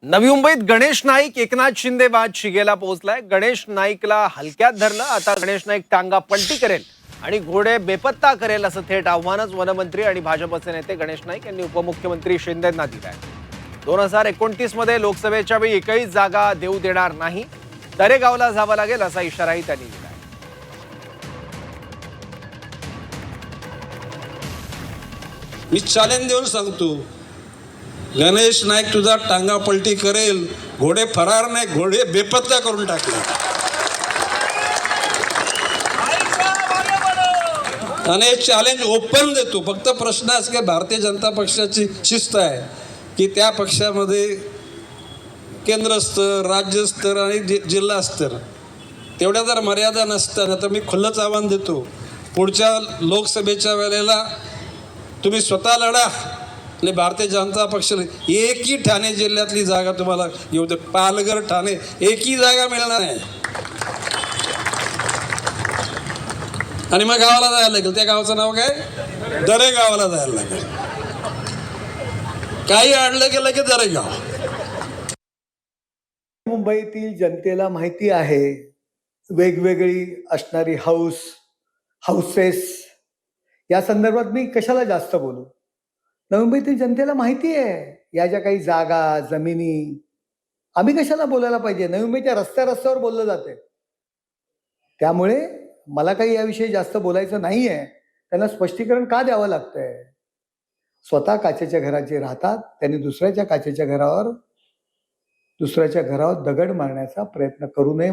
नवी मुंबईत गणेश नाईक एकनाथ शिंदे वाद शिगेला पोहोचलाय। गणेश नाईकला हलक्यात धरलं। आता गणेश नाईक टांगा पलटी करेल आणि घोडे बेपत्ता करेल असं थेट आव्हानच वनमंत्री आणि भाजपचे नेते गणेश नाईक यांनी उपमुख्यमंत्री शिंदेंना दिलंय। 2029 मध्ये लोकसभेच्या वेळी एकही जागा देऊ देणार नाही, दरेगावला जावं लागेल असा इशाराही त्यांनी दिलाय। मी चॅलेंज देऊन सांगतो, गणेश नाईक तुझा टांगा पलटी करेल, घोडे फरार नाही, घोडे बेपत्ता करून टाकले। आणि चॅलेंज ओपन देतो। फक्त प्रश्न असा की भारतीय जनता पक्षाची शिस्त आहे की त्या पक्षामध्ये केंद्र स्तर, राज्य स्तर आणि जिल्हा स्तर तेवढ्या जर मर्यादा नसतात तर मी खुल्लंच आव्हान देतो, पुढच्या लोकसभेच्या वेळेला तुम्ही स्वतः लढा आणि भारतीय जनता पक्षाला एकही ठाणे जिल्ह्यातली जागा तुम्हाला येऊ दे। पालघर, ठाणे एकही जागा मिळणार नाही आणि मग गावाला जायला लागेल। त्या गावाचं नाव काय? दरेगावला जायला लागेल। काही अडलं गेलं की दरेगाव। मुंबईतील जनतेला माहिती आहे वेगवेगळी असणारी हाऊसेस या संदर्भात मी कशाला जास्त बोलू। नवी मुंबईतील जनतेला माहिती आहे या ज्या काही जागा, जमिनी, आम्ही कशाला बोलायला पाहिजे। नवी मुंबईच्या रस्त्यावर बोललं जाते, त्यामुळे मला काही याविषयी जास्त बोलायचं नाही आहे। त्यांना स्पष्टीकरण का द्यावं लागतंय? स्वतः काचेच्या घरात जे राहतात त्यांनी दुसऱ्याच्या घरावर दगड मारण्याचा प्रयत्न करू नये।